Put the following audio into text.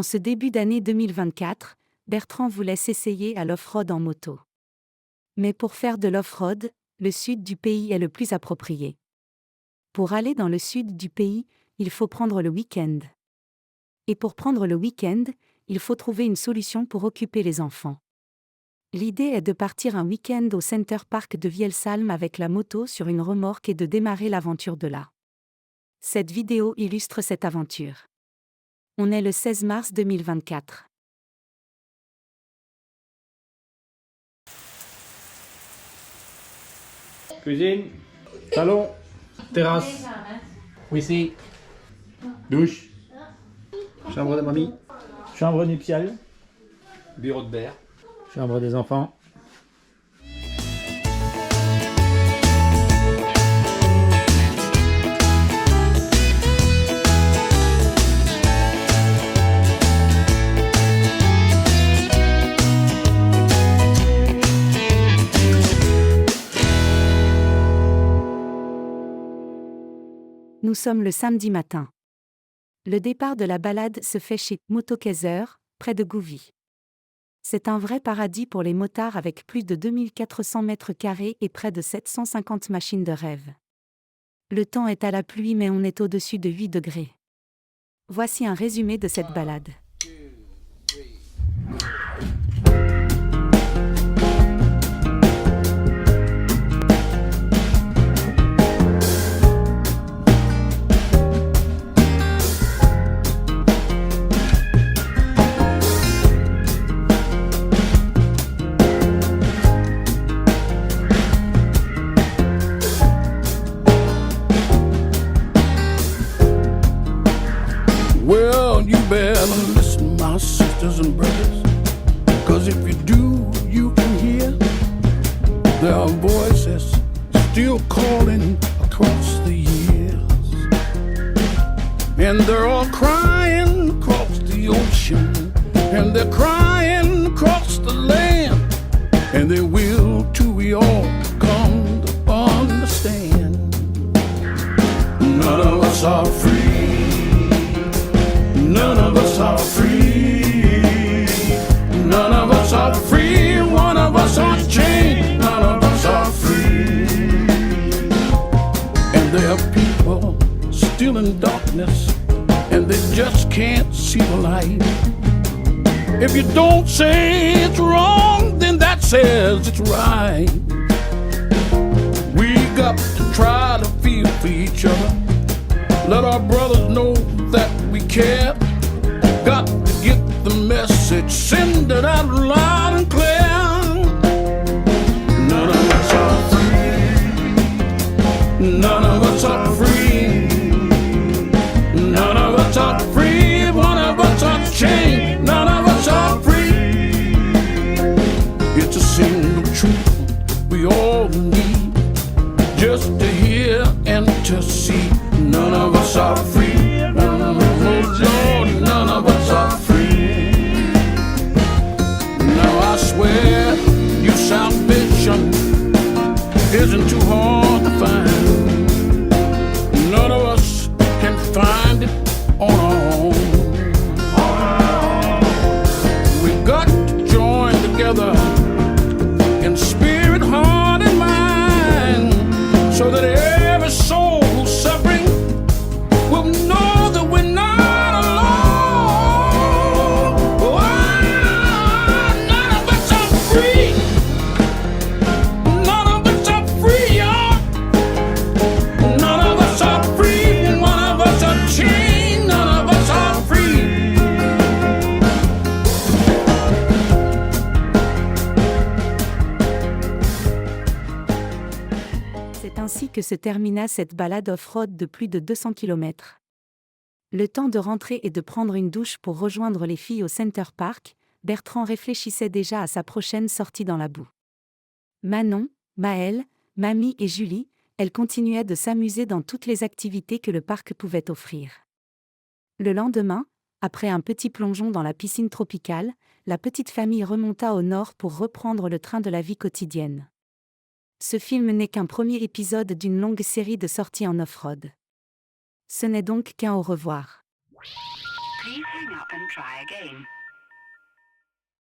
En ce début d'année 2024, Bertrand voulait s'essayer à l'off-road en moto. Mais pour faire de l'off-road, le sud du pays est le plus approprié. Pour aller dans le sud du pays, il faut prendre le week-end. Et pour prendre le week-end, il faut trouver une solution pour occuper les enfants. L'idée est de partir un week-end au Center Park de Vielsalm avec la moto sur une remorque et de démarrer l'aventure de là. Cette vidéo illustre cette aventure. On est le 16 mars 2024. Cuisine, salon, terrasse, WC, douche, chambre de mamie, chambre nuptiale, bureau de père, chambre des enfants. Nous sommes le samedi matin. Le départ de la balade se fait chez Motokaiser, près de Gouvy. C'est un vrai paradis pour les motards avec plus de 2400 mètres carrés et près de 750 machines de rêve. Le temps est à la pluie mais on est au-dessus de 8 degrés. Voici un résumé de cette balade. Well, you better listen, my sisters and brothers, 'cause if you do, you can hear their voices still calling across the years. And they're all crying across the ocean, and they're crying across the land, and they will till we all come to understand. None of us are free. None of us are free. None of us are free. One of us are chained. None of us are free. And there are people still in darkness, and they just can't see the light. If you don't say it's wrong, then that says it's right. We got to try to feel for each other. Let our brothers know that we care. Got to get the message, send it out loud and clear. None of us are free. None of us are free. None of us are free. One of us are chained. None of us are free. It's a single truth we all need, just to hear and to see. None of us are free. Lord, none of us are free. Now I swear your salvation isn't too hard to find. None of us can find it on our own. We've got to join together in spirit, heart, and mind, so that every soul who's suffering will know that we're not alone. Oh, none of us are free. None of us are free, y'all. None of us are free. One of us are chained. None of us are free. C'est ainsi que se termina cette balade off-road de plus de 200 km. Le temps de rentrer et de prendre une douche pour rejoindre les filles au Center Park, Bertrand réfléchissait déjà à sa prochaine sortie dans la boue. Manon, Maëlle, Mamie et Julie, elles continuaient de s'amuser dans toutes les activités que le parc pouvait offrir. Le lendemain, après un petit plongeon dans la piscine tropicale, la petite famille remonta au nord pour reprendre le train de la vie quotidienne. Ce film n'est qu'un premier épisode d'une longue série de sorties en off-road. Ce n'est donc qu'un au revoir. Please hang up and try again.